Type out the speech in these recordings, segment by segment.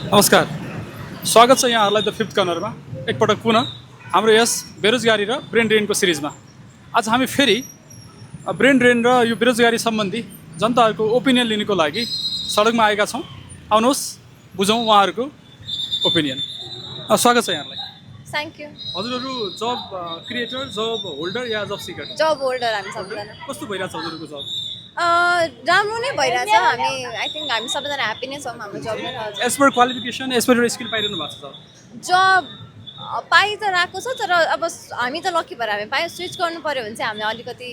नमस्कार, स्वागत छ यहाँहरूलाई द फिफ्थ कर्नरमा एकपटक पुनः हाम्रो यस बेरोजगारी र ब्रेन ड्रेनको सिरिजमा। आज हामी फेरि ब्रेन ड्रेन र यो बेरोजगारी सम्बन्धी जनताहरूको ओपिनियन लिनको लागि सडकमा आएका छौँ। आउनुहोस् बुझौँ उहाँहरूको ओपिनियन। स्वागत छ यहाँलाई। Thank you. हजुरहरू जब क्रिएटर, जब होल्डर या जब सिकर? जब होल्डर हामी सबैजना। कस्तो भइरहेछ हजुरहरूको जब? राम्रो नै भइरहेछ। हामी आई थिङ्क हामी सबैजना ह्याप्पी नै छौँ हाम्रो जबले। As per qualification, as per skill पाइरहनु भएको छ जब पाइ त रहेको छ, तर अब हामी त लकी भएर हामी पायो। स्विच गर्नु पऱ्यो भने चाहिँ हामीलाई अलिकति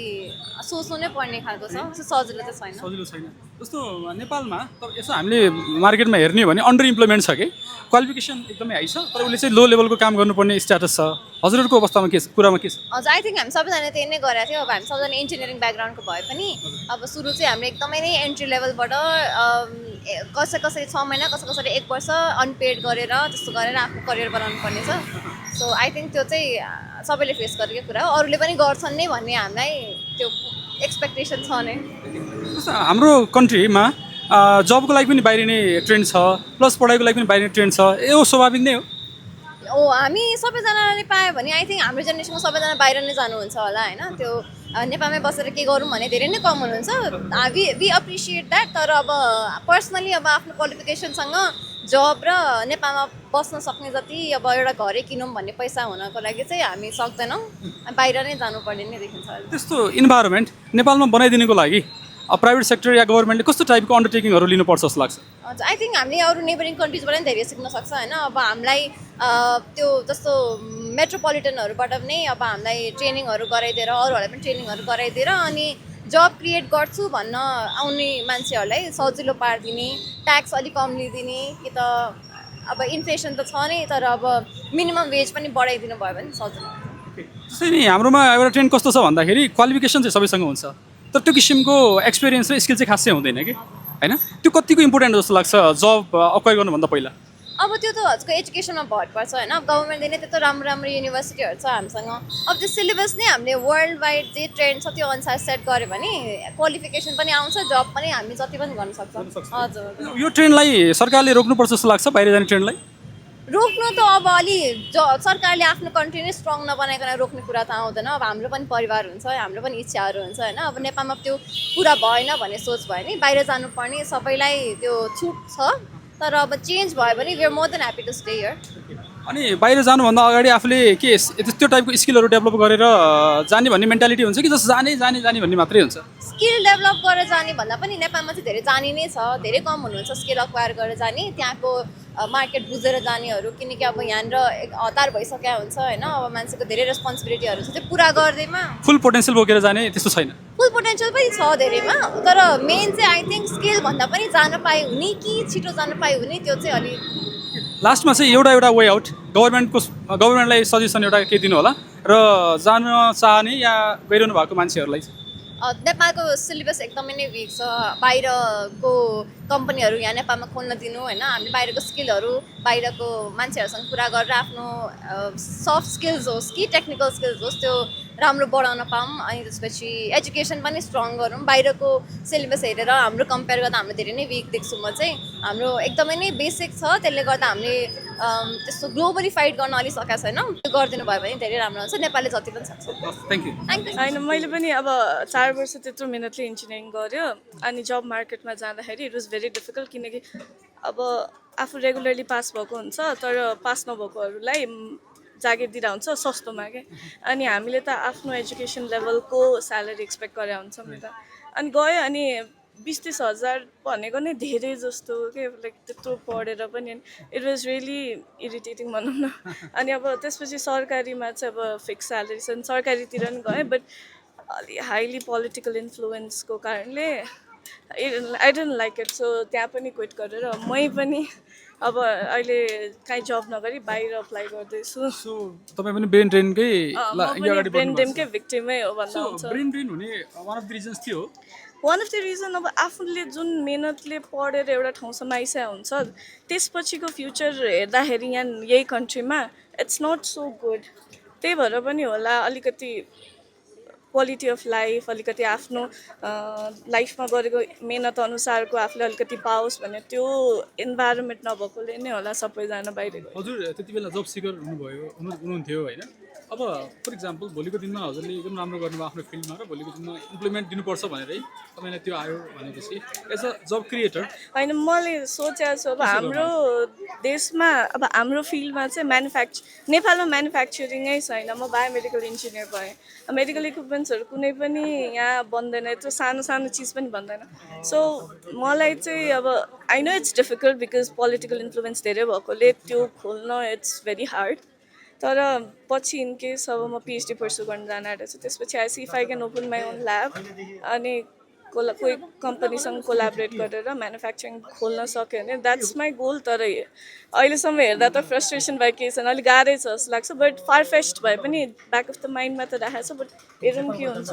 सोच्नु नै पर्ने खालको छ। सजिलो त छैन। सजिलो छैन। जस्तो नेपालमा त यसो हामीले मार्केटमा हेर्ने हो भने अन्डर इम्प्लोइमेन्ट छ कि क्वालिफिकेसन एकदमै हाई छ, तर उसले चाहिँ लो लेभलको काम गर्नुपर्ने स्ट्याटस छ। हजुरहरूको अवस्थामा के छ, कुरामा के छ? हजुर, आई थिङ्क हामी सबैजना त्यही नै गरेको थियो। अब हामी सबैजना इन्जिनियरिङ ब्याकग्राउन्डको भए पनि अब सुरु चाहिँ हामीले एकदमै नै एन्ट्री लेभलबाट कसै कसै 6 महिना, कसै कसैले 1 वर्ष अनपेड गरेर त्यस्तो गरेर आफ्नो करियर बनाउनु पर्ने छ। सो आई थिङ्क त्यो चाहिँ सबैले फेस गरेकै कुरा हो। अरूले पनि गर्छन् नै भन्ने हामीलाई त्यो एक्सपेक्टेसन छ नै। हाम्रो कन्ट्रीमा जबको लागि पनि बाहिरिने ट्रेन्ड छ, प्लस पढाइको लागि पनि बाहिरिने ट्रेन्ड छ। यो स्वाभाविक नै हो। हामी सबैजनाले पायो भने आई थिङ्क हाम्रो जेनेरेसनमा सबैजना बाहिर नै जानुहुन्छ होला होइन। त्यो नेपालमै बसेर के गरौँ भने धेरै नै कम हुनुहुन्छ। We appreciate that. तर अब पर्सनली अब आफ्नो क्वालिफिकेसनसँग जब र नेपालमा बस्न सक्ने जति अब एउटा घरै किनौँ भन्ने पैसा हुनको लागि चाहिँ हामी सक्दैनौँ। बाहिर नै जानुपर्ने नै देखिन्छ। त्यस्तो इन्भाइरोमेन्ट नेपालमा बनाइदिनुको लागि प्राइभेट सेक्टर या गभर्मेन्टले कस्तो टाइपको अन्डरटेकिङहरू लिनुपर्छ जस्तो लाग्छ? हजुर, आई थिङ्क हामीले अरू नेबरिङ कन्ट्रिजबाट पनि धेरै सिक्न सक्छ होइन। अब हामीलाई त्यो जस्तो मेट्रोपोलिटनहरूबाट पनि अब हामीलाई ट्रेनिङहरू गराइदिएर, अरूहरूलाई पनि ट्रेनिङहरू गराइदिएर अनि जब क्रिएट गर्छु भन्न आउने मान्छेहरूलाई सजिलो पारिदिने, ट्याक्स अलिक कम लिइदिने कि त अब इन्फ्लेसन त छ नै, तर अब मिनिमम वेज पनि बढाइदिनु भयो भने सजिलो। जस्तै नि हाम्रोमा एउटा ट्रेन्ड कस्तो छ भन्दाखेरि क्वालिफिकेसन चाहिँ सबैसँग हुन्छ, तर त्यो किसिमको एक्सपिरियन्स र स्किल चाहिँ खासै हुँदैन कि होइन। त्यो कतिको इम्पोर्टेन्ट जस्तो लाग्छ जब अक्वायर गर्नुभन्दा पहिला? अब त्यो त हजुरको एजुकेसनमा भर पर्छ होइन। अब गभर्मेन्टले नै त्यत्रो राम्रो राम्रो युनिभर्सिटीहरू छ हामीसँग। अब त्यो सिलेबस नै हामीले वर्ल्ड वाइड जे ट्रेन्ड छ त्यो अनुसार सेट गऱ्यो भने क्वालिफिकेसन पनि आउँछ, जब पनि हामी जति पनि गर्न सक्छौँ। हजुर, यो ट्रेन्डलाई सरकारले रोक्नुपर्छ जस्तो लाग्छ, बाहिर जाने ट्रेन्डलाई? रोक्नु त अब अलि सरकारले आफ्नो कन्ट्री नै स्ट्रङ नबनाइकन रोक्ने कुरा त आउँदैन। अब हाम्रो पनि परिवार हुन्छ, हाम्रो पनि इच्छाहरू हुन्छ होइन। अब नेपालमा त्यो पुरा भएन भन्ने सोच भयो नि बाहिर जानुपर्ने सबैलाई त्यो छुट छ। तर अब चेन्ज भयो भने we are more than happy to stay here. अनि बाहिर जानुभन्दा अगाडि आफूले के त्यो टाइपको स्किलहरू डेभलप गरेर जाने भन्ने मेन्टालिटी हुन्छ कि जस्तो जाने जाने जाने भन्ने मात्रै हुन्छ? स्किल डेभलप गरेर जाने भन्दा पनि नेपालमा चाहिँ धेरै जाने नै छ। धेरै कम हुनुहुन्छ स्किल अक्वायर गरेर जाने, त्यहाँको मार्केट बुझेर जानेहरू। किनकि अब यहाँनिर हतार भइसकेको हुन्छ होइन। अब मान्छेको धेरै रेस्पोन्सिबिलिटीहरू छ, त्यो पुरा गर्दैमा फुल पोटेन्सियल बोकेर जाने त्यस्तो छैन? फुल पोटेन्सियल पनि छ धेरैमा, तर मेन चाहिँ आई थिङ्क स्किल भन्दा पनि जान पाए हुने कि छिटो जान पाए हुने, त्यो चाहिँ अलिक लास्टमा चाहिँ एउटा वे आउट गभर्मेन्टलाई सजेसन एउटा के दिनु होला र जान चाहने या गइरहनु भएको मान्छेहरूलाई? नेपालको सिलेबस एकदमै नै विक छ। बाहिरको कम्पनीहरू यहाँ नेपालमा खोल्न दिनु होइन। हामीले बाहिरको स्किलहरू बाहिरको मान्छेहरूसँग कुरा गरेर आफ्नो सफ्ट स्किल्स होस् कि टेक्निकल स्किल्स होस् त्यो राम्रो बढाउन पाऊँ। अनि त्यसपछि एजुकेसन पनि स्ट्रङ गरौँ। बाहिरको सिलेबस हेरेर हाम्रो कम्पेयर गर्दा हाम्रो धेरै नै विक देख्छु म चाहिँ। हाम्रो एकदमै नै बेसिक छ, त्यसले गर्दा हामीले त्यस्तो ग्लोबली फाइट गर्न अलिक सकेका छैनौँ। त्यो गरिदिनु भयो भने धेरै राम्रो हुन्छ। नेपालले जति पनि सक्छ। Thank you. Thank you. होइन, मैले पनि अब 4 वर्ष त्यत्रो मिहिनेतले इन्जिनियरिङ गऱ्यो अनि जब मार्केटमा जाँदाखेरि इट वाज भेरी डिफिकल्ट। किनकि अब आफू रेगुलरली पास भएको हुन्छ, तर पास नभएकोहरूलाई जागिर दिँदा हुन्छ सस्तोमा क्या। अनि हामीले त आफ्नो एजुकेसन लेभलको स्यालेरी एक्सपेक्ट गरेर हुन्छौँ नि त। अनि गयो अनि 20-30 हजार भनेको नै धेरै जस्तो के, लाइक त्यत्रो पढेर पनि इट वाज रियली इरिटेटिङ भनौँ न। अनि अब त्यसपछि सरकारीमा चाहिँ अब फिक्स स्यालेरी छ, सरकारीतिर पनि गएँ। बट अलि हाइली पोलिटिकल इन्फ्लुएन्सको कारणले I don't like it. So त्यहाँ पनि क्विट गरेर मै पनि अब अहिले काहीँ जब नगरी बाहिर अप्लाई गर्दैछु। सो तपाईँ पनि ब्रेन ड्रेनकै ब्रेन ड्रेनकै भिक्टिमै हो भन्दा हुन्छ। ब्रेन ड्रेन हुने वान अफ द रिजन्स थियो? वान अफ द रिजन अब आफूले जुन मेहनतले पढेर एउटा ठाउँसम्म आइसकेको हुन्छ त्यसपछिको फ्युचर हेर्दाखेरि यहाँ यही कन्ट्रीमा इट्स नट सो गुड। त्यही भएर पनि होला अलिकति क्वालिटी अफ लाइफ अलिकति आफ्नो लाइफमा गरेको मेहनत अनुसारको आफूले अलिकति पाओस् भने त्यो इन्भाइरोमेन्ट नभएकोले नै होला सबैजना बाहिर गयो। हजुर त्यति बेला जब सिकर हुनुहुन्थ्यो होइन। अब फर इक्जाम्पल भोलिको दिनमा हजुरले एकदम राम्रो गर्नुभयो आफ्नो फिल्डमा र भोलिको दिनमा इम्प्लिमेन्ट दिनुपर्छ भनेरै तपाईँलाई त्यो आयो भनेपछि एज अ जब क्रिएटर होइन मैले सोचेको छु अब हाम्रो देशमा अब हाम्रो फिल्डमा चाहिँ नेपालमा म्यानुफ्याक्चरिङै छैन। म बायोमेडिकल इन्जिनियर भएँ, मेडिकल इक्विपमेन्ट्सहरू कुनै पनि यहाँ बन्दैन, त्यो सानो सानो चिज पनि बन्दैन। सो मलाई चाहिँ अब I know it's difficult because political influence धेरै भएकोले त्यो खोल्न इट्स भेरी हार्ड। तर पछि इन केस अब म पिएचडी पर्सु गर्न जान आँटेको छु त्यसपछि I see if I can open my own lab अनि कोही कम्पनीसँग कोलाबरेट गरेर म्यानुफ्याक्चरिङ खोल्न सक्यो भने द्याट्स माई गोल। तर अहिलेसम्म हेर्दा त फ्रस्ट्रेसन भयो केही छैन, अलिक गाह्रै छ जस्तो लाग्छ, बट फार फेस्ट भए पनि ब्याक अफ द माइन्डमा त राखेको छ, बट हेरौँ के हुन्छ।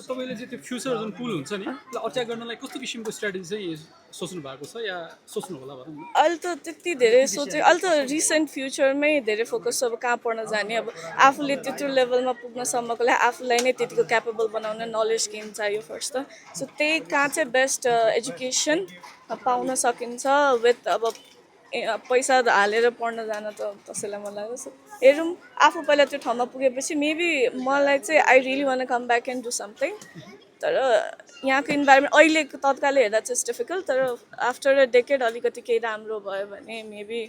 तपाईँले चाहिँ त्यो फ्युचर जुन पुल हुन्छ नि त्यसलाई अट्याक गर्नलाई कस्तो किसिमको स्ट्राटेजी चाहिँ सोच्नु भएको छ या सोच्नु होला भनौँ न? अहिले त त्यति धेरै सोचे, अहिले त रिसेन्ट फ्युचरमै धेरै फोकस छ। अब कहाँ पढ्न जाने, अब आफूले त्यत्रो लेभलमा पुग्नसम्मको लागि आफूलाई नै त्यतिको क्यापेबल बनाउन नलेज गेन चाहियो फर्स्ट त। सो त्यही कहाँ चाहिँ बेस्ट एजुकेसन पाउन सकिन्छ विथ अब पैसा हालेर पढ्न जान त कसैलाई मन लाग्छ। हेरौँ आफू पहिला त्यो ठाउँमा पुगेपछि मेबी मलाई चाहिँ I really one come back and do something. तर यहाँको इन्भाइरोमेन्ट अहिलेको तत्कालले हेर्दा चाहिँ इट्स डिफिकल्ट, तर आफ्टर अ डेकेड अलिकति केही राम्रो भयो भने मेबी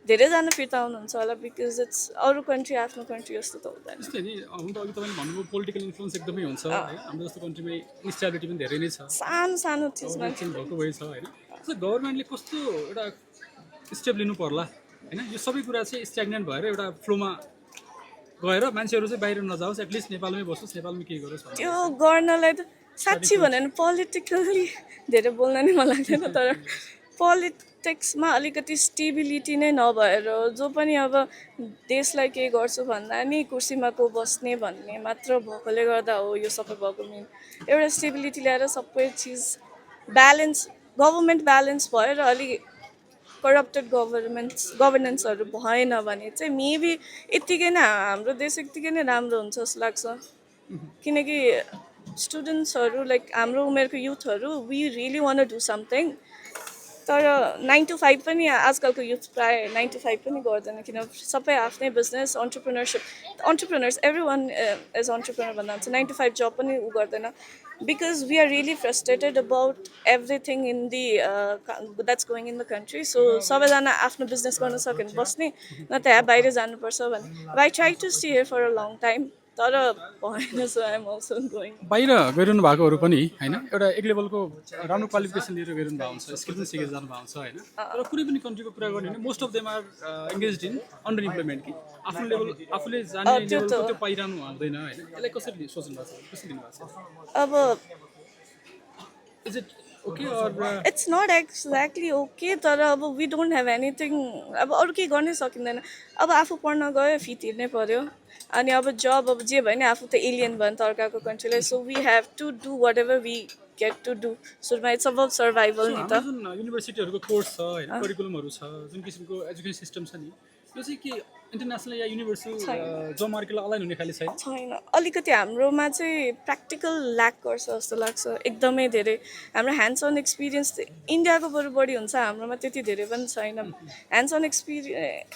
धेरैजना फिर्ता आउनुहुन्छ होला बिकज इट्स अरू कन्ट्री आफ्नो कन्ट्री जस्तो त हुँदैन। त्यस्तै नि हुन त अघि तपाईँले भन्नुभयो पोलिटिकल इन्फ्लुएन्स एकदमै हुन्छ है। हाम्रो जस्तो कन्ट्रीमै इन्स्टेबिलिटी पनि धेरै नै छ, सानो सानो चिजमा चेन्ज भएको भए छ होइन। जस्तो गभर्मेन्टले कस्तो एउटा स्टेप लिनु पर्ला होइन, यो सबै कुरा चाहिँ स्ट्याग्नेन्ट भएर एउटा फ्लोमा गएर मान्छेहरू चाहिँ बाहिर नजाओस्, एटलिस्ट नेपालमै बसोस्, नेपालमै केही गरोस् भन्ने। त्यो गर्नलाई त साँच्ची भन्यो भने पोलिटिकली धेरै बोल्न नै मन लाग्दैन, तर पोलिटिक्समा अलिकति स्टेबिलिटी नै नभएर जो पनि अब देशलाई केही गर्छु भन्दा नि कुर्सीमा को बस्ने भन्ने मात्र भएकोले गर्दा हो यो सबै भएको। मेन एउटा स्टेबिलिटी ल्याएर सबै चिज ब्यालेन्स गभर्मेन्ट ब्यालेन्स भएर अलिक करप्टेड गभर्नेन्सहरू भएन भने चाहिँ मेबी यत्तिकै नै हाम्रो देश यत्तिकै नै राम्रो हुन्छ जस्तो लाग्छ। किनकि स्टुडेन्ट्सहरू लाइक हाम्रो उमेरको युथहरू we really want do something, तर 9 to 5 पनि आजकलको युथ प्रायः 9 to 5 पनि गर्दैन, किन सबै आफ्नै business entrepreneurs every one as entrepreneur भन्दा हुन्छ। 9 to 5 जब पनि ऊ गर्दैन because we are really frustrated about everything in the that's going in the country. So सबैजना आफ्नो बिजनेस गर्न सक्यो भने बस्ने, न त यहाँ बाहिर जानुपर्छ भने। I try to stay here for a long time, तर भएन। So I am also going. बाहिर गइरहनु भएकोहरू पनि होइन एउटा एक लेभलको राम्रो क्वालिफिकेसन लिएर गइरहनु भएको हुन्छ, स्किल पनि सिकेर जानु भएको छ होइन। तर कुनै पनि कन्ट्रीको कुरा गर्ने भने most of them are engage in under employment कि आफ्नो लेभल आफूले जाने लेभलको त्यो पाइरहनु हुँदैन होइन। यसलाई कसरी सोच्नु भएको छ, कसरी लिनु भएको छ? अब is it okay or it's not exactly okay, तर अब वी डोन्ट ह्याभ एनिथिङ, अब अरू केही गर्नै सकिँदैन। अब आफू पढ्न गयो फी तिर्नै पऱ्यो, अनि अब जब अब जे भयो नि आफू त एलियन भयो नि त अर्काको कन्ट्रीलाई। So we have to do whatever we get to do. सुरुमा इट्स अबाउट सर्भाइभल नि त। जुन युनिभर्सिटीहरूको कोर्स छ होइन, करिकुलमहरू छ, जुन किसिमको एजुकेसन सिस्टम छ नि, यो चाहिँ के इन्टरनेसनल या युनिभर्सल जब मार्केटलाई अलाइन हुने खाले छैन। अलिकति हाम्रोमा चाहिँ प्र्याक्टिकल ल्याक गर्छ जस्तो लाग्छ एकदमै धेरै। हाम्रो ह्यान्ड्स अन एक्सपिरियन्स इन्डियाको बरु बढी हुन्छ, हाम्रोमा त्यति धेरै पनि छैन। ह्यान्ड्स अन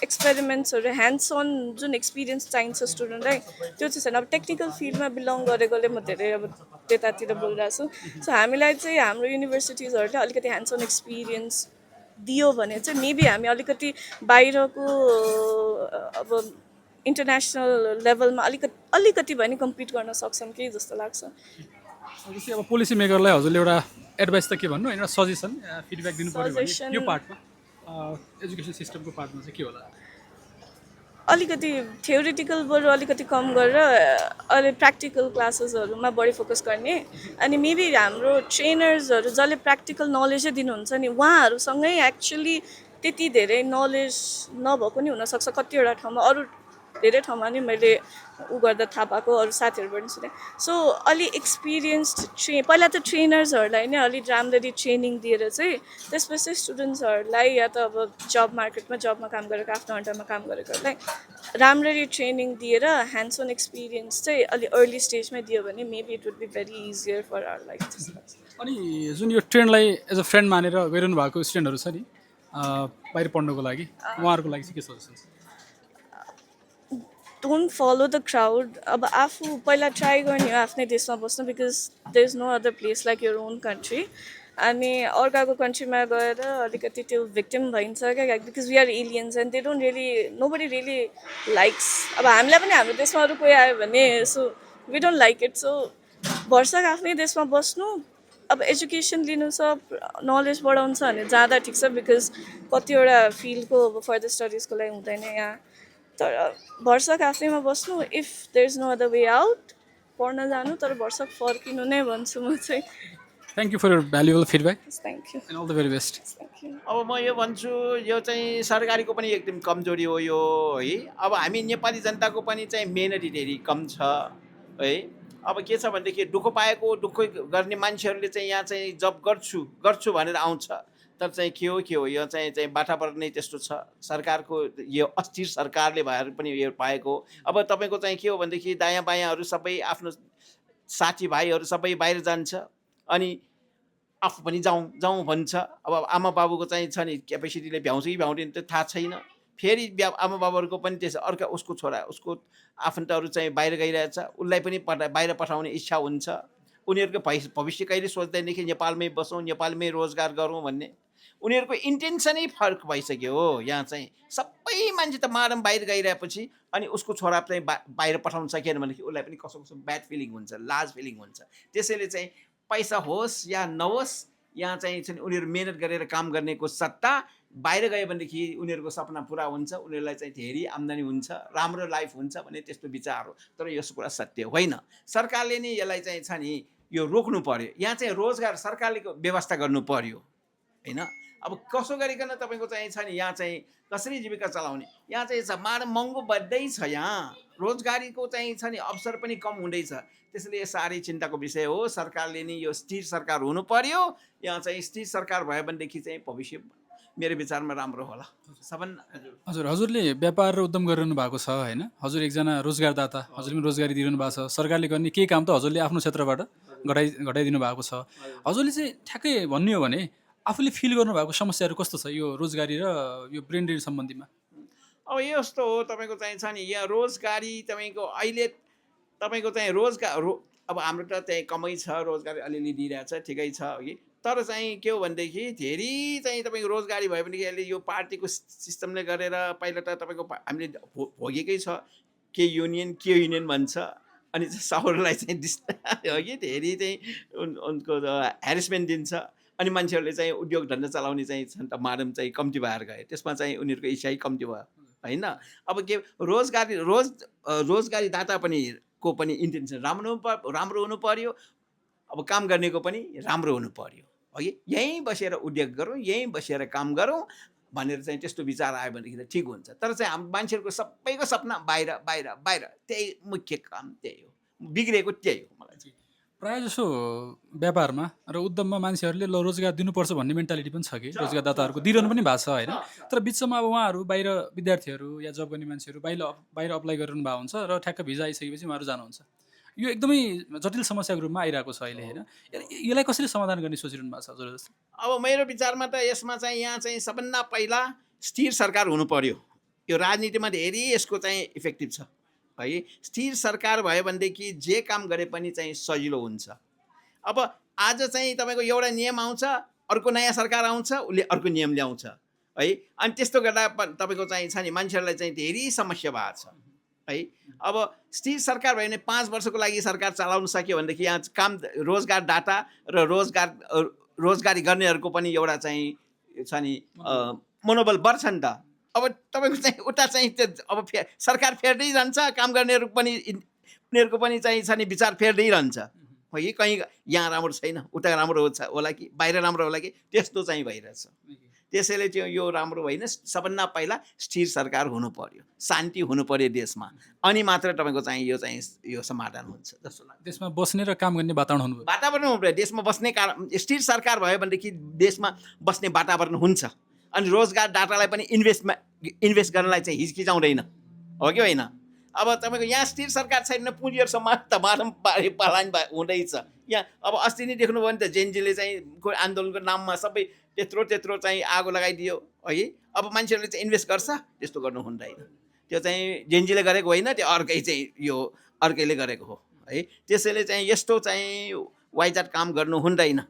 एक्सपेरिमेन्ट्सहरू ह्यान्ड्स अन जुन एक्सपिरियन्स चाहिन्छ स्टुडेन्टलाई त्यो चाहिँ छैन। अब टेक्निकल फिल्डमा बिलङ गरेकोले म धेरै अब त्यतातिर बोलिरहेको छु। सो हामीलाई चाहिँ हाम्रो युनिभर्सिटिजहरूले अलिकति ह्यान्ड्स अन एक्सपिरियन्स दियो भने चाहिँ मेबी हामी अलिकति बाहिरको अब इन्टरनेसनल लेभलमा अलिकति भए नि कम्पिट गर्न सक्छौँ कि जस्तो लाग्छ। जस्तै अब पोलिसी मेकरलाई हजुरले एउटा एडभाइस त के भन्नु होइन, सजेसन फिडब्याक दिनु पऱ्यो भने यो पार्टमा एजुकेसन सिस्टमको पार्टमा चाहिँ के होला? अलिकति थ्योरिटिकल बरु अलिकति कम गरेर अहिले प्र्याक्टिकल क्लासेसहरूमा बढी फोकस गर्ने। अनि मेबी हाम्रो ट्रेनर्सहरू जसले प्र्याक्टिकल नलेजै दिनुहुन्छ नि उहाँहरूसँगै एक्चुली त्यति धेरै नलेज नभएको नि हुनसक्छ कतिवटा ठाउँमा। अरू धेरै ठाउँमा नि मैले ऊ गर्दा थाहा पाएको, अरू साथीहरूबाट पनि सुने। सो अलि एक्सपिरियन्स्ड पहिला त ट्रेनर्सहरूलाई नै अलिक राम्ररी ट्रेनिङ दिएर चाहिँ त्यसपछि स्टुडेन्ट्सहरूलाई या त अब जबमा काम गरेको आफ्नो अन्डरमा काम गरेकोहरूलाई राम्ररी ट्रेनिङ दिएर ह्यान्ड्स अन एक्सपिरियन्स चाहिँ अलि अर्ली स्टेजमै दियो भने maybe it would be very easier for our life. अनि जुन यो ट्रेन्डलाई एज अ फ्रेन्ड मानेर गइरहनु भएको स्टुडेन्टहरू छ नि बाहिर पढ्नुको लागि, उहाँहरूको लागि चाहिँ के suggestion? Don't follow the crowd. अब आफू पहिला ट्राई गर्ने हो आफ्नै देशमा बस्नु, because there is no other place like your own country. अनि अर्काको कन्ट्रीमा गएर अलिकति त्यो भिक्टिम भइन्छ क्या, because we are aliens and they don't really nobody really likes. अब हामीलाई पनि हाम्रो देशमा अरू कोही आयो भने so we don't like it. So भरसक आफ्नै देशमा बस्नु, अब एजुकेसन लिनु छ, नलेज बढाउनु छ भने जाँदा ठिक छ, बिकज कतिवटा फिल्डको अब फर्दर स्टडिजको लागि हुँदैन यहाँ। तर भरसक आफ्नैमा बस्नु, if there is no other way out पढ्न जानु, तर भरसक फर्किनु नै भन्छु म चाहिँ। Thank you for your valuable feedback thank you. And all the very best. Thank you. अब म यो भन्छु, यो चाहिँ सरकारको पनि एकदम कमजोरी हो यो है। अब हामी नेपाली जनताको पनि चाहिँ मेहनत धेरै कम छ है। अब के छ भनेदेखि दुःख पाएको दुःख गर्ने मान्छेहरूले चाहिँ यहाँ चाहिँ जब गर्छु भनेर आउँछ, तर चाहिँ के हो यो चाहिँ वातावरण नै त्यस्तो छ। सरकारको यो अस्थिर सरकारले भएर पनि यो पाएको। अब तपाईँको चाहिँ के हो भनेदेखि दायाँ बायाँहरू सबै आफ्नो साथीभाइहरू सबै बाहिर जान्छ, अनि आफू पनि जाउँ भन्छ। अब आमा बाबुको चाहिँ छ नि क्यापेसिटीले भ्याउँछ कि भ्याउँदैन त्यो थाहा छैन। फेरि आमा बाबाहरूको पनि त्यस अर्का उसको छोरा उसको आफन्तहरू चाहिँ बाहिर गइरहेछ, उसलाई पनि बाहिर पठाउने इच्छा हुन्छ। उनीहरूको भविष्य कहिले सोच्दैनदेखि नेपालमै बसौँ, नेपालमै रोजगार गरौँ भन्ने उनीहरूको इन्टेन्सनै फरक भइसक्यो हो। यहाँ चाहिँ सबै मान्छे त माडम बाहिर गइरहेपछि अनि उसको छोरा चाहिँ बाहिर पठाउन सकेन भनेदेखि उसलाई पनि कसो ब्याड फिलिङ हुन्छ, लाज फिलिङ हुन्छ। त्यसैले चाहिँ पैसा होस् या नहोस्, यहाँ चाहिँ उनीहरू मेहनत गरेर काम गर्नेको सट्टा बाहिर गयो भनेदेखि उनीहरूको सपना पुरा हुन्छ, उनीहरूलाई चाहिँ धेरै आम्दानी हुन्छ, राम्रो लाइफ हुन्छ भन्ने त्यस्तो विचार हो। तर यस कुरा सत्य होइन। सरकारले नै यसलाई चाहिँ छ नि यो रोक्नु पर्यो। यहाँ चाहिँ रोजगार सरकारले व्यवस्था गर्नु पर्यो होइन। अब कसो गरिकन तपाईँको चाहिँ छ नि यहाँ चाहिँ कसरी जीविका चलाउने, यहाँ चाहिँ माड महँगो बढ्दैछ, यहाँ रोजगारीको चाहिँ छ नि अवसर पनि कम हुँदैछ। त्यसैले यो साह्रै चिन्ताको विषय हो। सरकारले नि यो स्थिर सरकार हुनु पर्यो। यहाँ चाहिँ स्थिर सरकार भयो भनेदेखि चाहिँ भविष्य मेरो विचारमा राम्रो होला। हजुरले व्यापार र उद्यम गरिरहनु भएको छ होइन। हजुर एकजना रोजगारदाता, हजुरले पनि रोजगारी दिइरहनु भएको छ। सरकारले गर्ने केही काम त हजुरले आफ्नो क्षेत्रबाट घटाइदिनु भएको छ। हजुरले चाहिँ ठ्याक्कै भन्ने हो भने आफूले फिल गर्नुभएको समस्याहरू कस्तो छ यो रोजगारी र यो ब्रेन ड्रेन सम्बन्धीमा? अब यस्तो हो, तपाईँको चाहिँ छ नि यहाँ रोजगारी तपाईँको अहिले तपाईँको चाहिँ अब हाम्रो त त्यही कमै छ, रोजगारी अलिअलि दिइरहेछ, ठिकै छ कि। तर चाहिँ के हो भनेदेखि धेरै चाहिँ तपाईँको रोजगारी भयो भनेदेखि अहिले यो पार्टीको सिस्टमले गरेर पहिला त तपाईँको हामीले भोगेकै छ, के युनियन भन्छ। अनि साउरलाई चाहिँ हो कि धेरै चाहिँ उनको ह्यारेसमेन्ट दिन्छ। अनि मान्छेहरूले चाहिँ उद्योग धन्दा चलाउने चाहिँ छन् त माडम चाहिँ कम्ती भएर गए, त्यसमा चाहिँ उनीहरूको इच्छा कम्ती भयो होइन। अब के रोजगारी दाता पनि को पनि इन्टेन्सन राम्रो हुनु पर्यो। अब काम गर्नेको पनि राम्रो हुनु पर्यो है। यहीँ बसेर उद्योग गरौँ, यहीँ बसेर काम गरौँ भनेर चाहिँ त्यस्तो विचार आयो भनेदेखि त ठिक हुन्छ। तर चाहिँ हाम्रो मान्छेहरूको सबैको सपना बाहिर बाहिर बाहिर, त्यही मुख्य काम त्यही हो, बिग्रेको त्यही हो। मलाई चाहिँ प्रायः जसो व्यापारमा र उद्यममा मान्छेहरूले ल रोजगार दिनुपर्छ भन्ने मेन्टालिटी पनि छ कि रोजगारदाताहरूको दिइरहनु पनि भएको छ होइन। तर बिचमा अब उहाँहरू बाहिर विद्यार्थीहरू या जब गर्ने मान्छेहरू बाहिर अप्लाई गरिरहनु भएको हुन्छ र ठ्याक्क भिजा आइसकेपछि उहाँहरू जानुहुन्छ। यो एकदमै जटिल समस्याको रूपमा आइरहेको छ अहिले होइन। यसलाई कसरी समाधान गर्ने सोचिरहनु भएको छ हजुर जस्तो? अब मेरो विचारमा त यसमा चाहिँ यहाँ चाहिँ सबभन्दा पहिला स्थिर सरकार हुनु पर्यो। यो राजनीतिमा धेरै यसको चाहिँ इफेक्टिभ छ है। स्थिर सरकार भयो भनेदेखि जे काम गरे पनि चाहिँ सजिलो हुन्छ। अब आज चाहिँ तपाईँको एउटा नियम आउँछ, अर्को नयाँ सरकार आउँछ, उसले अर्को नियम ल्याउँछ है। अनि त्यस्तो गर्दा तपाईँको चाहिँ छ नि मान्छेहरूलाई चाहिँ धेरै समस्या भएको छ है। अब स्थिर सरकार भयो भने 5 वर्षको लागि सरकार चलाउन सक्यो भनेदेखि यहाँ काम रोजगारदाता र रोजगारी गर्नेहरूको पनि एउटा चाहिँ छ नि मनोबल बढ्छ नि त। अब तपाईँको चाहिँ उता चाहिँ अब सरकार फेर्दै जान्छ, काम गर्नेहरू पनि उनीहरूको पनि चाहिँ छ नि विचार फेर्दै रहन्छ हो कि कहीँ यहाँ राम्रो छैन, उता राम्रो होला कि बाहिर राम्रो होला कि, त्यस्तो चाहिँ भइरहेछ। त्यसैले चाहिँ यो राम्रो होइन। सबभन्दा पहिला स्थिर सरकार हुनु पर्यो, शान्ति हुनु पर्यो देशमा, अनि मात्र तपाईँको चाहिँ यो समाधान हुन्छ जस्तो लाग्छ। देशमा बस्ने र काम गर्ने वातावरण हुनु वातावरण हुनु पर्यो देशमा बस्ने स्थिर सरकार भयो भनेदेखि देशमा बस्ने वातावरण हुन्छ, अनि रोजगार डाटालाई पनि इन्भेस्ट गर्नलाई चाहिँ हिचकिचाउँदैन, हो कि होइन? अब तपाईँको यहाँ स्थिर सरकार छैन, पुँजीहरू समाज तमाम पलायन हुँदैछ यहाँ। अब अस्ति नै देख्नुभयो नि त, जेनजीले चाहिँ आन्दोलनको नाममा सबै त्यत्रो चाहिँ आगो लगाइदियो है। अब मान्छेहरूले चाहिँ इन्भेस्ट गर्छ, त्यस्तो गर्नु हुँदैन। त्यो चाहिँ जेनजीले गरेको होइन, त्यो अर्कैले गरेको हो है। त्यसैले चाहिँ यस्तो चाहिँ वाइजात काम गर्नु हुँदैन।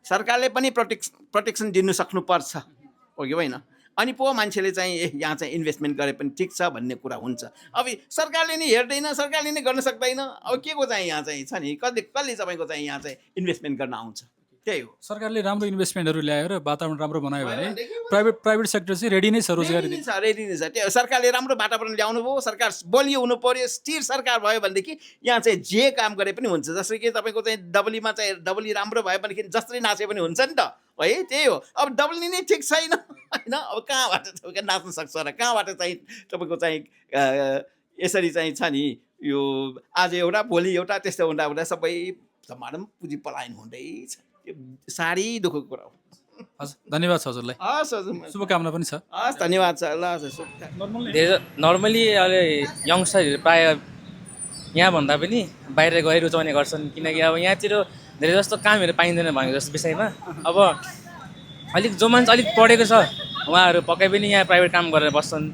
सरकारले पनि प्रोटेक्सन दिनु सक्नुपर्छ, हो कि होइन? अनि पो मान्छेले चाहिँ यहाँ चाहिँ इन्भेस्टमेन्ट गरे पनि ठिक छ भन्ने कुरा हुन्छ। अब सरकारले नै हेर्दैन, सरकारले नै गर्न सक्दैन, अब के को चाहिँ यहाँ चाहिँ छ नि, कसले तपाईँको चाहिँ यहाँ चाहिँ इन्भेस्टमेन्ट गर्न आउँछ? त्यही हो। सरकारले राम्रो इन्भेस्टमेन्टहरू ल्यायो र वातावरण राम्रो बनायो भने प्राइभेट सेक्टर चाहिँ रेडी नै छ रोजगारी दिन्छ। रेडी नै छ। त्यो सरकारले राम्रो वातावरण ल्याउनु भयो, सरकार बलियो हुनु पर्यो, स्थिर सरकार भयो भनेदेखि यहाँ चाहिँ जे काम गरे पनि हुन्छ। जसरी कि तपाईँको चाहिँ डबलीमा चाहिँ डबली राम्रो भयो भनेदेखि जसरी नाचे पनि हुन्छ नि त, है? त्यही हो। अब डबली नै ठिक छैन होइन, अब कहाँबाट तपाईँको नाच्न सक्छ र कहाँबाट चाहिँ तपाईँको चाहिँ यसरी चाहिँ छ नि, यो आज एउटा भोलि एउटा, त्यस्तो हुँदा हुँदा सबै समाजमा पुँजी पलायन हुँदैछ। यो साह्रै दुःखको कुरा हो। हजुर, धन्यवाद छ हजुरलाई। हस् हजुर, शुभकामना पनि छ। हस्, धन्यवाद छ। ल हजुर, नर्मली अहिले यङ्स्टरहरू प्रायः यहाँभन्दा पनि बाहिर गएर रुचाउने गर्छन्, किनकि अब यहाँतिर धेरै जस्तो कामहरू पाइँदैन भनेको जस्तो विषयमा। अब जो मान्छे अलिक पढेको छ उहाँहरू पक्कै पनि यहाँ प्राइभेट काम गरेर बस्छन्।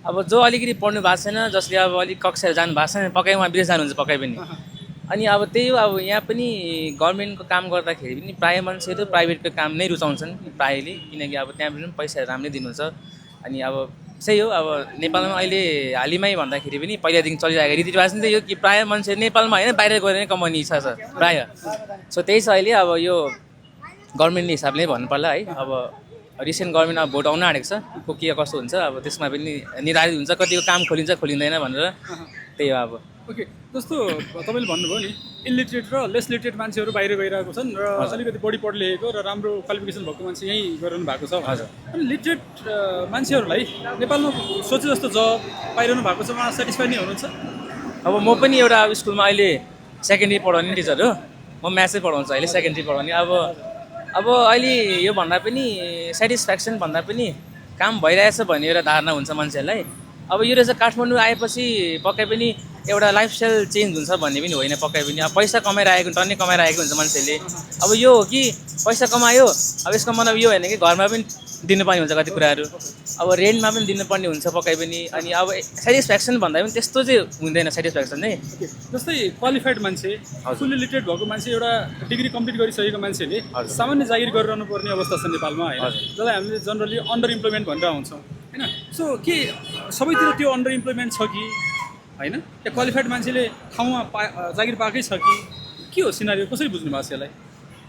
अब जो अलिकति पढ्नु भएको छैन, जसले अब अलिक कक्षाहरू जानु भएको छैन, पक्कै उहाँ विदेश जानुहुन्छ पक्कै पनि। अनि अब त्यही हो, अब यहाँ पनि गभर्मेन्टको काम गर्दाखेरि पनि प्रायः मान्छेहरू प्राइभेटको काम नै रुचाउँछन् प्रायःले, किनकि अब त्यहाँ पनि पैसाहरू राम्रै दिनुहुन्छ। अनि अब त्यही हो, अब नेपालमा अहिले हालैमै भन्दाखेरि पनि पहिलादेखि चलिरहेको रीतिरिवाज नै त्यही हो कि प्रायः मान्छे नेपालमा होइन बाहिर गएर नै कमाउने इच्छा छ प्रायः। सो त्यही छ अहिले। अब यो गभर्मेन्टले हिसाबले भन्नुपर्ला है। अब रिसेन्ट गभर्मेन्ट अब भोट आउन आँटेको छ, को के कस्तो हुन्छ अब त्यसमा पनि निर्धारित हुन्छ कतिको काम खोलिन्छ खोलिँदैन भनेर। त्यही हो। अब ओके, जस्तो तपाईँले भन्नुभयो नि इलिटरेट र लेस लिटरेट मान्छेहरू बाहिर गइरहेको छन् र अलिकति बढी पढ लेखेको र राम्रो क्वालिफिकेसन भएको मान्छे यहीँ गरिरहनु भएको छ। हजुर। अनि लिटरेट मान्छेहरूलाई नेपालमा सोचे जस्तो जब पाइरहनु भएको छ, उहाँ सेटिस्फाइड नै हुनुहुन्छ? अब म पनि एउटा स्कुलमा अहिले सेकेन्डरी पढाउने टिचर हो, म म्याथै पढाउँछु अहिले, सेकेन्डरी पढाउने। अब अहिले यो भन्दा पनि सेटिस्फ्याक्सन भन्दा पनि काम भइरहेछ भन्ने एउटा धारणा हुन्छ मान्छेहरूलाई। अब यो रहेछ काठमाडौँ आएपछि पक्कै पनि एउटा लाइफस्टाइल चेन्ज हुन्छ भन्ने पनि होइन पक्कै पनि। अब पैसा कमाइरहेको टन्नै कमाइरहेको हुन्छ मान्छेले। अब यो हो कि पैसा कमायो, अब यसको मतलब यो होइन कि घरमा पनि दिनुपर्ने हुन्छ कति कुराहरू, अब रेन्टमा पनि दिनुपर्ने हुन्छ पक्कै पनि। अनि अब सेटिस्फ्याक्सन भन्दा पनि त्यस्तो चाहिँ हुँदैन सेटिस्फ्याक्सन नै। जस्तै क्वालिफाइड मान्छे, फुल्ली लिटरेट भएको मान्छे, एउटा डिग्री कम्प्लिट गरिसकेको मान्छेले सामान्य जागिर गरिरहनु पर्ने अवस्था छ नेपालमा होइन, जसलाई हामीले जनरली अन्डर इम्प्लोइमेन्ट भनेर हुन्छौँ होइन। सो के सबैतिर त्यो अन्डर इम्प्लोइमेन्ट छ कि होइन, या क्वालिफाइड मान्छेले ठाउँमा जागिर पाएकै छ के हो सिनारियो, कसरी बुझ्नु भएको छ यसलाई?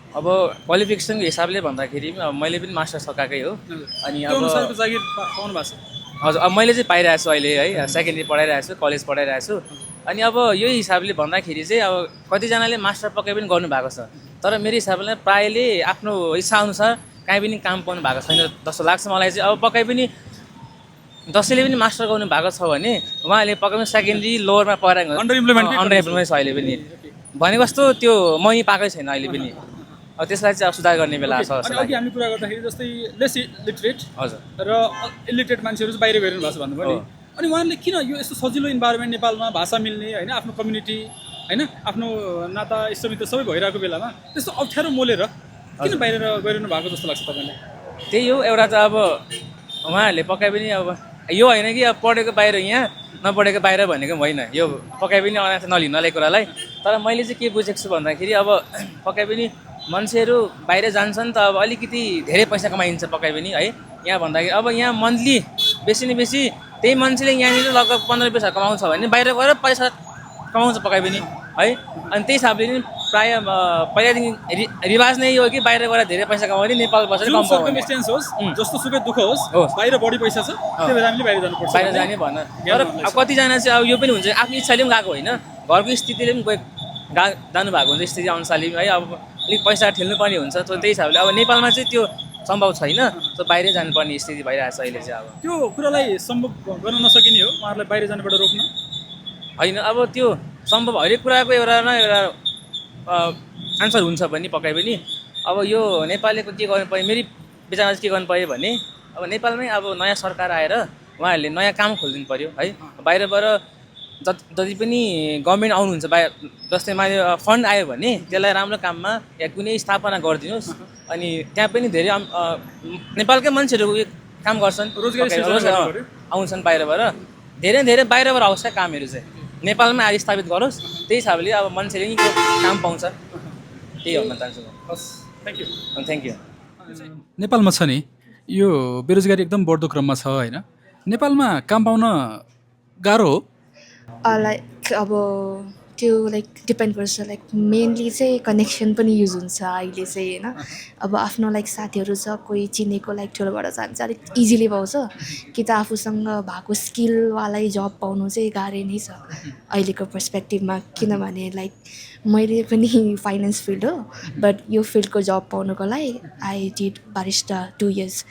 अब क्वालिफिकेसनको हिसाबले भन्दाखेरि अब मैले पनि मास्टर्स सकाएकै हो। अनि अब अनुसारको जागिर पाउनु भएको छ? हजुर, अब मैले चाहिँ पाइरहेको छु अहिले है, सेकेन्डरी पढाइरहेको छु, कलेज पढाइरहेको छु। अनि अब यही हिसाबले भन्दाखेरि चाहिँ अब कतिजनाले मास्टर पक्कै पनि गर्नुभएको छ, तर मेरो हिसाबले प्रायःले आफ्नो इच्छाअनुसार काहीँ पनि काम पाउनु भएको छैन जस्तो लाग्छ मलाई चाहिँ। अब पक्कै पनि जसैले पनि मास्टर गर्नु भएको छ भने उहाँले पक्कै पनि सेकेन्डरी लोवरमा पढाएको अन्डर इम्प्लोइमेन्ट छ अहिले पनि भनेको जस्तो त्यो मै पाएकै छैन अहिले पनि। अब त्यसलाई चाहिँ अब सुधार गर्ने बेला छ। अघि हामी कुरा गर्दाखेरि जस्तै लेस लिटरेट हजुर र इलिटरेट मान्छेहरू चाहिँ बाहिर गइरहनु भएको छ भन्नुभयो नि, अनि उहाँहरूले किन यो यस्तो सजिलो इन्भाइरोमेन्ट नेपालमा भाषा मिल्ने होइन, आफ्नो कम्युनिटी होइन, आफ्नो नाता इष्टमित्र सबै भइरहेको बेलामा त्यस्तो अप्ठ्यारो मोलेर किन बाहिर गइरहनु भएको जस्तो लाग्छ तपाईँलाई? त्यही हो, एउटा त अब उहाँहरूले पक्कै पनि अब यो होइन कि अब पढेको बाहिर यहाँ नपढेको बाहिर भनेको होइन, यो पक्कै पनि अनाथ नलिनलाई कुरालाई। तर मैले चाहिँ के बुझेको छु भन्दाखेरि अब पक्कै पनि मान्छेहरू बाहिर जान्छन् त अब अलिकति धेरै पैसा कमाइन्छ पक्कै पनि है। यहाँ भन्दाखेरि अब यहाँ मन्थली बेसी न बेसी त्यही मान्छेले यहाँनिर लगभग 15-20 कमाउँछ भने बाहिर गएर पैसा कमाउँछ पक्कै पनि है। अनि त्यही हिसाबले नि प्रायः पहिलादेखि रिवाज नै हो कि बाहिर गएर धेरै पैसा कमाउने, नेपाल बसेर कम पाउने होस्, जस्तो सुकै दुःख होस्, बाहिर बढी पैसा छ त्यही भएर हामीले बाहिर जानुपर्छ, बाहिर जाने भन्न। तर अब कतिजना चाहिँ अब यो पनि हुन्छ आफ्नो इच्छाले पनि गएको होइन, घरको स्थितिले पनि जानुभएको हुन्छ, स्थिति अनुसारले है। अब अलिक पैसा ठेल्नुपर्ने हुन्छ, त्यही हिसाबले अब नेपालमा चाहिँ त्यो सम्भव छैन, सो बाहिरै जानुपर्ने स्थिति भइरहेको छ अहिले चाहिँ। अब त्यो कुरालाई सम्भव गर्न नसकिने हो उहाँहरूलाई बाहिर जानबाट रोक्न? होइन, अब त्यो सम्भव हरेक कुराको एउटा न एउटा आन्सर हुन्छ पनि पक्कै पनि। अब यो नेपालको के गर्नु पर्यो, मेरी विचारमा चाहिँ के गर्नु पर्यो भने अब नेपालमै अब नयाँ सरकार आएर उहाँहरूले नयाँ काम खोलिदिनु पर्यो है। बाहिरबाट जति पनि गभर्मेन्ट आउनुहुन्छ बाहिर, जस्तै माने फन्ड आयो भने त्यसलाई राम्रो काममा या कुनै स्थापना गरिदिनुहोस्। अनि त्यहाँ पनि धेरै नेपालकै मान्छेहरू काम गर्छन्, रोजगारी सृजना गर्नु पर्यो। आउँछन् बाहिरबाट, धेरै धेरै बाहिरबाट आउँछ कामहरू चाहिँ नेपालमै आदि स्थापित गरोस्। त्यही हिसाबले अब मान्छेले नि काम पाउँछ, त्यही भन्न चाहन्छु म। हस्, थ्याङ्क यू। Thank you. नेपालमा छ नि यो बेरोजगारी एकदम बढ्दो क्रममा छ होइन? नेपालमा काम पाउन गाह्रो हो? लाइक अब त्यो लाइक डिपेन्ड गर्छ, लाइक मेनली चाहिँ कनेक्सन पनि युज हुन्छ अहिले चाहिँ होइन। अब आफ्नो लाइक साथीहरू छ, कोही चिनेको लाइक ठुलोबाट जान्छ अलिक इजिली पाउँछ, कि त आफूसँग भएको स्किलवालै जब पाउनु चाहिँ गाह्रै नै छ अहिलेको पर्सपेक्टिभमा। किनभने लाइक मैले पनि फाइनेन्स फिल्ड हो, बट यो फिल्डको जब पाउनुको लागि I did barista 2 years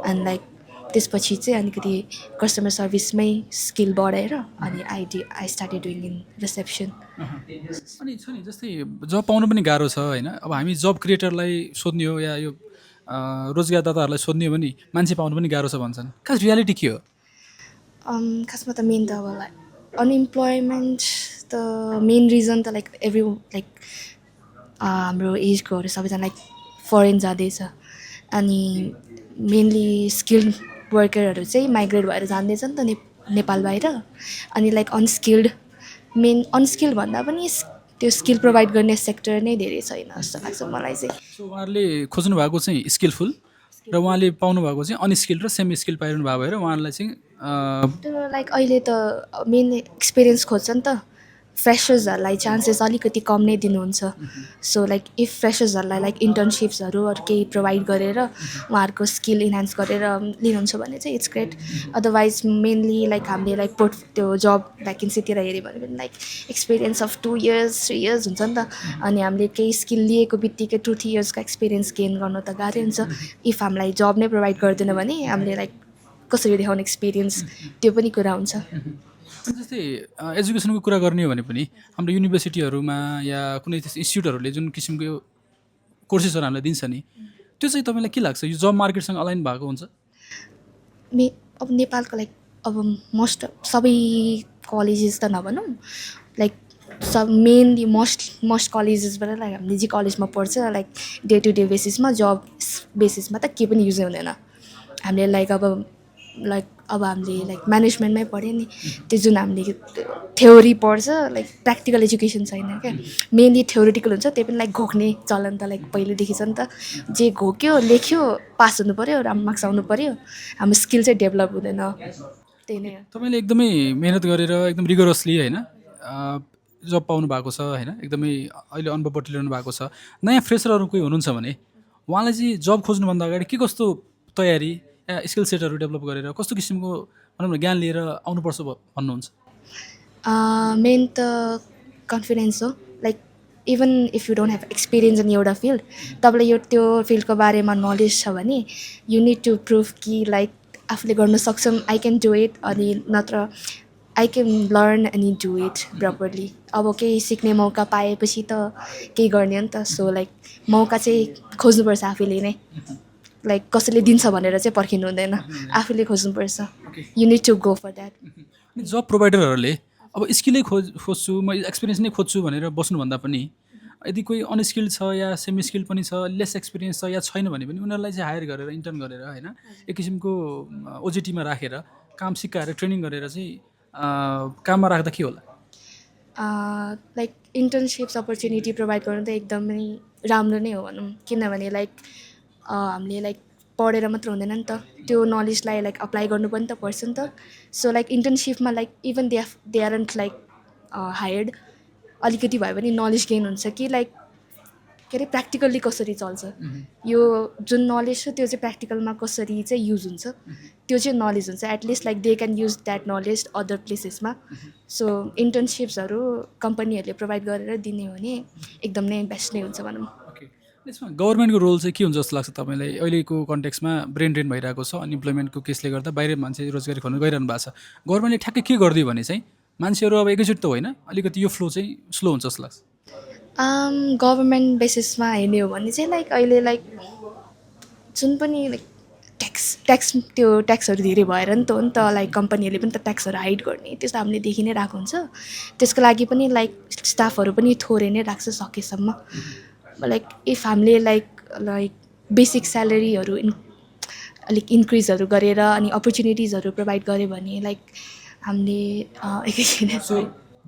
and like त्यसपछि चाहिँ अलिकति कस्टमर सर्भिसमै स्किल बढाएर अनि I started doing in reception. अनि छ नि जस्तै जब पाउनु पनि गाह्रो छ होइन? अब हामी जब क्रिएटरलाई सोध्ने हो या यो रोजगारदाताहरूलाई सोध्ने हो भने मान्छे पाउनु पनि गाह्रो छ भन्छन्। खास रियालिटी के हो? खासमा त मेन त अब लाइक अनइम्प्लोइमेन्ट त मेन रिजन त लाइक लाइक हाम्रो एजकोहरू सबैजना लाइक फरेन जाँदैछ, अनि मेनली स्किल्ड वर्करहरू चाहिँ माइग्रेट भएर जाँदैछ नि त नेपाल बाहिर। अनि लाइक अनस्किल्ड भन्दा पनि त्यो स्किल प्रोभाइड गर्ने सेक्टर नै धेरै छैन जस्तो लाग्छ मलाई चाहिँ। सो उहाँहरूले खोज्नु भएको चाहिँ स्किलफुल र उहाँले पाउनु भएको चाहिँ अनस्किल्ड र सेमी स्किल पाइरहनु भएको भएर उहाँहरूलाई चाहिँ त्यो लाइक अहिले त मेन एक्सपिरियन्स खोज्छ नि त, फ्रेसर्सहरूलाई चान्सेस अलिकति कम नै दिनुहुन्छ। सो लाइक इफ फ्रेसर्सहरूलाई लाइक इन्टर्नसिप्सहरू अरू केही प्रोभाइड गरेर उहाँहरूको स्किल इन्हान्स गरेर लिनुहुन्छ भने चाहिँ it's great. Otherwise mainly like हामीले लाइक त्यो जब भ्याकेन्सीतिर हेऱ्यो भने पनि like experience of 2 years 3 years हुन्छ नि त, अनि हामीले केही स्किल लिएको बित्तिकै 2-3 yearsको एक्सपिरियन्स गेन गर्नु त गाह्रै हुन्छ। इफ हामीलाई जब नै प्रोभाइड गर्दैन भने हामीले लाइक कसरी देखाउने एक्सपिरियन्स, त्यो पनि कुरा हुन्छ। जस्तै एजुकेसनको कुरा गर्ने हो भने पनि हाम्रो युनिभर्सिटीहरूमा या कुनै त्यस्तो इन्स्टिट्युटहरूले जुन किसिमको कोर्सेसहरू हामीलाई दिन्छ नि, त्यो चाहिँ तपाईँलाई के लाग्छ यो जब मार्केटसँग अलाइन भएको हुन्छ? अब नेपालको लाइक अब मोस्ट सबै कलेजेस त नभनौँ, लाइक मेनली मोस्ट कलेजेसबाट लाइक हामीले जे कलेजमा पढ्छ लाइक डे टु डे बेसिसमा जब बेसिसमा त केही पनि युजै हुँदैन। हामीले लाइक अब हामीले लाइक म्यानेजमेन्टमै पढ्यो नि, त्यो जुन हामीले थ्योरी पढ्छ लाइक प्र्याक्टिकल एजुकेसन छैन क्या। मेनली थ्योरिटिकल हुन्छ, त्यही पनि लाइक घोक्ने चलन त लाइक पहिलेदेखि छ नि त। जे घोक्यो लेख्यो पास हुनु पऱ्यो, राम्रो मार्क्स आउनु पऱ्यो, हाम्रो स्किल चाहिँ डेभलप हुँदैन, त्यही नै हो। तपाईँले एकदमै मिहिनेत गरेर एकदम रिगरसली होइन जब पाउनु भएको छ होइन, एकदमै अहिले अनुभव बटुलिरहनु भएको छ। नयाँ फ्रेसरहरू कोही हुनुहुन्छ भने उहाँलाई चाहिँ जब खोज्नुभन्दा अगाडि के कस्तो तयारी या स्किल सेटहरू डेभलप गरेर कस्तो किसिमको भनौँ न ज्ञान लिएर आउनुपर्छ भन्नुहुन्छ? मेन त कन्फिडेन्स हो। Like even if you don't have experience in एउटा फिल्ड, तपाईँलाई त्यो फिल्डको बारेमा नलेज छ भने यु निड टु प्रुभ कि लाइक आफूले गर्न सक्छौँ, आई क्यान डु इट, अनि नत्र आई क्यान लर्न अनि डु इट प्रपरली। अब केही सिक्ने मौका पाएपछि त केही गर्ने हो नि त। सो लाइक मौका चाहिँ खोज्नुपर्छ आफूले नै, लाइक कसैले दिन्छ भनेर चाहिँ पर्खिनु हुँदैन, आफूले खोज्नुपर्छ। You need to go for that. अनि जब प्रोभाइडरहरूले अब स्किलै खोज्छु म एक्सपिरियन्स नै खोज्छु भनेर बस्नुभन्दा पनि यदि कोही अनस्किल्ड छ या सेमी स्किल्ड पनि छ, लेस एक्सपिरियन्स छ या छैन भने पनि उनीहरूलाई चाहिँ हायर गरेर इन्टर्न गरेर होइन एक किसिमको ओजिटीमा राखेर काम सिकाएर ट्रेनिङ गरेर चाहिँ काममा राख्दा के होला? लाइक इन्टर्नसिप्स अपर्च्युनिटी प्रोभाइड गर्नु त एकदमै राम्रो नै हो भनौँ। किनभने लाइक हामीले लाइक पढेर मात्र हुँदैन नि त, त्यो नलेजलाई लाइक अप्लाई गर्नु पनि त पर्छ नि त। सो लाइक इन्टर्नसिपमा like even they aren't like hired, अलिकति भए पनि नलेज गेन हुन्छ कि लाइक के अरे प्र्याक्टिकल्ली कसरी चल्छ, यो जुन नलेज छ त्यो चाहिँ प्र्याक्टिकलमा कसरी चाहिँ युज हुन्छ, त्यो चाहिँ नलेज हुन्छ। At least like they can use that knowledge other प्लेसेसमा। सो इन्टर्नसिप्सहरू कम्पनीहरूले प्रोभाइड गरेर दिने हो भने एकदम नै बेस्ट नै हुन्छ भनौँ। ओके, यसमा गभर्मेन्टको रोल चाहिँ के हुन्छ जस्तो लाग्छ तपाईँलाई? अहिलेको कन्टेक्समा ब्रेन ड्रेन भइरहेको छ, अनइम्प्लोइमेन्टको केसले गर्दा बाहिर मान्छे रोजगारी खोज्न गइरहनु भएको छ। गभर्मेन्टले ठ्याक्कै के गरिदियो भने चाहिँ मान्छेहरू अब एकैचोटि त होइन, अलिकति यो फ्लो चाहिँ स्लो हुन्छ जस्तो लाग्छ। गभर्मेन्ट बेसिसमा हेर्ने हो भने चाहिँ लाइक अहिले लाइक जुन पनि लाइक ट्याक्सहरू धेरै भएर नि त हो नि त, लाइक कम्पनीहरूले पनि त ट्याक्सहरू हाइड गर्ने त्यस्तो हामीले देखि नै रहेको हुन्छ। त्यसको लागि पनि लाइक स्टाफहरू पनि थोरै नै राख्छ सकेसम्म। लाइक इफ हामीले लाइक बेसिक स्यालेरीहरू अलिक इन्क्रिजहरू गरेर अनि अपर्च्युनिटिजहरू प्रोभाइड गऱ्यो भने लाइक हामीले एकैछिन सो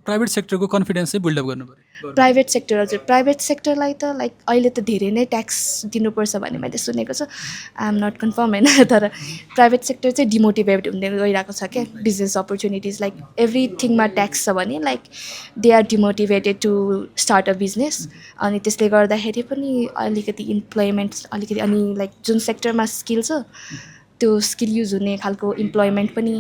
प्राइभेट सेक्टरको कन्फिडेन्स चाहिँ बिल्डअप गर्नु पऱ्यो। प्राइभेट सेक्टर हजुर, प्राइभेट सेक्टरलाई त लाइक अहिले त धेरै नै ट्याक्स दिनुपर्छ भन्ने मैले सुनेको छु। आइ एम नट कन्फर्म होइन, तर प्राइभेट सेक्टर चाहिँ डिमोटिभेट हुँदै गइरहेको छ क्या। बिजनेस अपर्च्युनिटिज लाइक एभ्रिथिङमा ट्याक्स छ भने like they are demotivated to start a business. अनि त्यसले गर्दाखेरि पनि अलिकति इम्प्लोइमेन्ट अलिकति, अनि लाइक जुन सेक्टरमा स्किल छ त्यो स्किल युज हुने खालको इम्प्लोइमेन्ट पनि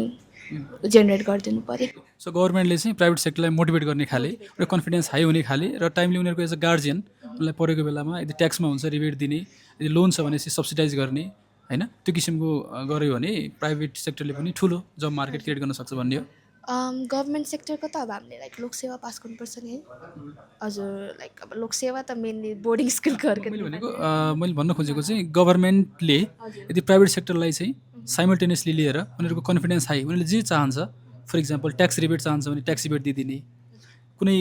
जेनेरेट गरिदिनु पऱ्यो। सो गभर्मेन्टले चाहिँ प्राइभेट सेक्टरलाई मोटिभेट गर्ने खाले र कन्फिडेन्स हाई हुने खाले र टाइमली उनीहरूको एज अ गार्जियन उनलाई परेको बेलामा यदि ट्याक्समा हुन्छ रिबेट दिने, यदि लोन छ भने चाहिँ सब्सिडाइज गर्ने होइन, त्यो किसिमको गऱ्यो भने प्राइभेट सेक्टरले पनि ठुलो जब मार्केट क्रिएट गर्न सक्छ भन्ने हो। गभर्मेन्ट सेक्टरको त अब हामीले लाइक लोकसेवा पास गर्नुपर्छ नि है हजुर। लाइक अब लोकसेवा त मेनली बोर्डिङ स्कुलको मैले भनेको मैले भन्न खोजेको चाहिँ गभर्मेन्टले यदि प्राइभेट सेक्टरलाई चाहिँ साइमल्टेनियसली लिएर उनीहरूको कन्फिडेन्स हाई, उनीहरूले जे चाहन्छ, फर इक्जाम्पल ट्याक्स रिबेट चाहन्छ भने ट्याक्स रिबेट दिइदिने, कुनै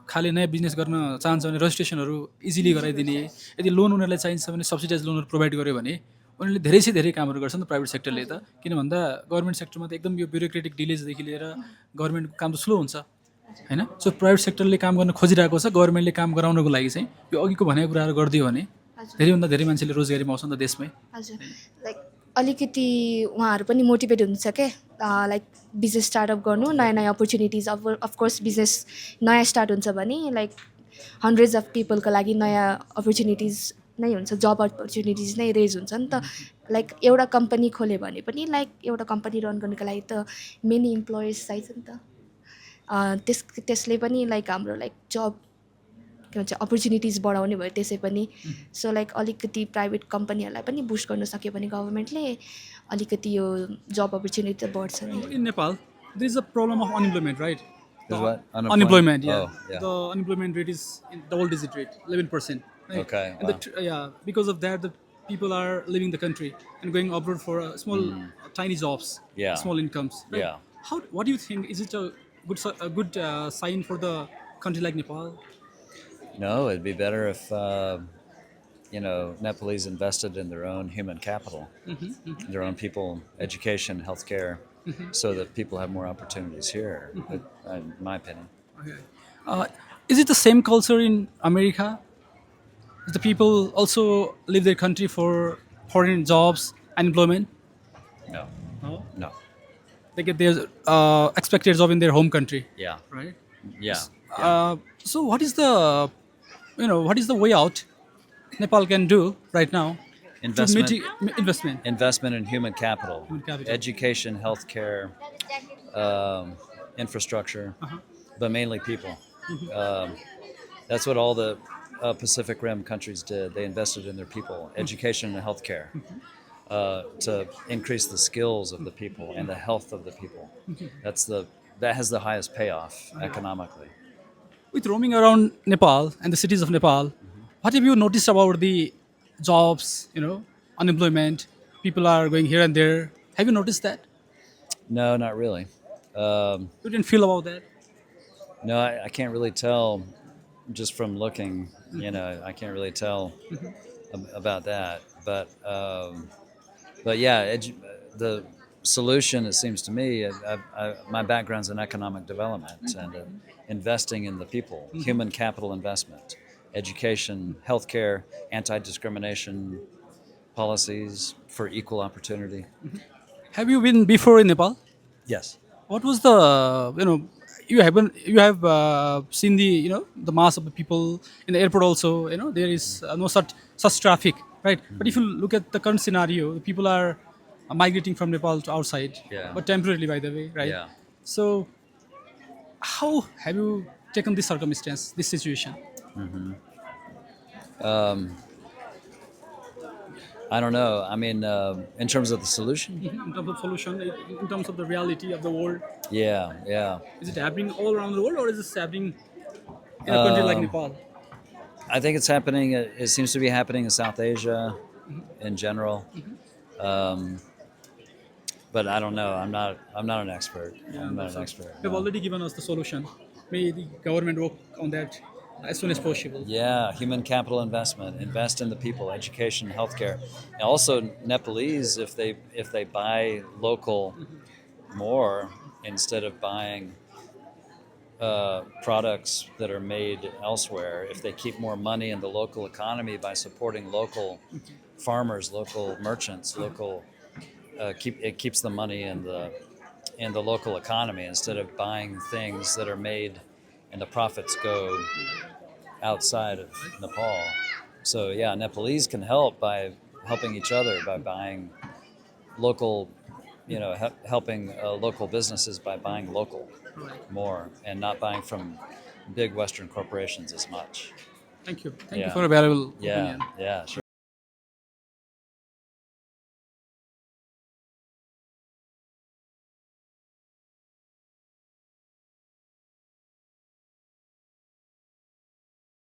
खाले नयाँ बिजनेस गर्न चाहन्छ भने रजिस्ट्रेसनहरू इजिली गराइदिने, यदि लोन उनीहरूलाई चाहिन्छ भने सब्सिडाइज लोनहरू प्रोभाइड गर्यो भने उनीहरूले धेरै से धेरै कामहरू गर्छ नि त प्राइभेट सेक्टरले त। किन भन्दा गभर्मेन्ट सेक्टरमा त एकदम यो ब्युरोक्रेटिक डिलेजदेखि लिएर गभर्मेन्टको काम त स्लो हुन्छ होइन। सो प्राइभेट सेक्टरले काम गर्न खोजिरहेको छ, गभर्मेन्टले काम गराउनको लागि चाहिँ यो अघिको भनेको कुराहरू गरिदियो भने धेरैभन्दा धेरै मान्छेले रोजगारीमा आउँछ नि त देशमै। हजुर, लाइक अलिकति उहाँहरू पनि मोटिभेट हुन्छ क्या लाइक बिजनेस स्टार्टअप गर्नु, नयाँ नयाँ अपर्च्युनिटिज। अब अफकोर्स बिजनेस नयाँ स्टार्ट हुन्छ भने लाइक हन्ड्रेड्स अफ पिपलको लागि नयाँ अपर्च्युनिटिज नै हुन्छ, जब अपर्च्युनिटिज नै रेज हुन्छ नि त। लाइक एउटा कम्पनी खोल्यो भने पनि लाइक एउटा कम्पनी रन गर्नुको लागि त मेनी इम्प्लोइज चाहिन्छ नि त। त्यसले पनि लाइक हाम्रो लाइक जब के भन्छ अपर्च्युनिटिज बढाउने भयो त्यसै पनि। सो लाइक अलिकति प्राइभेट कम्पनीहरूलाई पनि बुस्ट गर्न सक्यो भने गभर्मेन्टले अलिकति यो जब अपर्च्युनिटी त बढ्छ नि। In Nepal, there is a problem of unemployment, right? There's what? Unemployment, yeah. Oh, yeah. The unemployment rate is in double-digit rate, 11%. Right? Okay, And because of that, the people are leaving the country and going abroad for small, tiny jobs, Yeah. small incomes. Right? Yeah. What do you think? Is it a good sign for the country like Nepal? No, it'd be better if Nepalese invested in their own human capital, their own people, education, healthcare, so that people have more opportunities here. In my opinion. Okay. Is it the same culture in America? The people also leave their country for foreign jobs and employment? No, No? no. They get their expected job in their home country, Yeah, right? yeah. So what is the way out Nepal can do right now Investment. to investment? Investment in human capital, capital. education, healthcare, infrastructure, but mainly people. That's what all the Pacific Rim countries did. They invested in their people, education and healthcare, to increase the skills of the people and the health of the people. That has the highest payoff economically. With roaming around Nepal and the cities of Nepal, what have you noticed about the jobs, unemployment? People are going here and there. Have you noticed that? No, not really. You didn't feel about that? No, I can't really tell just from looking. I can't really tell about that. But yeah, the solution, it seems to me, my background's in economic development and investing in the people, human capital investment, education, healthcare, anti-discrimination policies for equal opportunity. Have you been before in Nepal? Yes. What was the you have seen the mass of the people in the airport also, there is no such traffic, right? But if you look at the current scenario, people are migrating from Nepal to outside, Yeah. but temporarily, by the way, right? Yeah. So how have you taken this circumstance, this situation? I don't know. I mean, in terms of the solution, in terms of solution, in terms of the reality of the world? yeah. Is it happening all around the world, or is this happening in a country like Nepal? I think it's happening. It seems to be happening in South Asia, in general. But I don't know. I'm not an expert. I'm not an expert. They've no. already given us the solution. May the government work on that as soon as possible. Yeah, human capital investment, invest in the people, education, healthcare. And also Nepalese, if they buy local more instead of buying products that are made elsewhere, if they keep more money in the local economy by supporting local farmers, local merchants, local it keeps the money in the local economy instead of buying things that are made and the profits go outside of Nepal. So yeah, Nepalese can help by helping each other by buying local, helping local businesses by buying local more and not buying from big Western corporations as much. Thank you. Thank you Yeah. for a valuable Yeah, opinion. yeah, sure.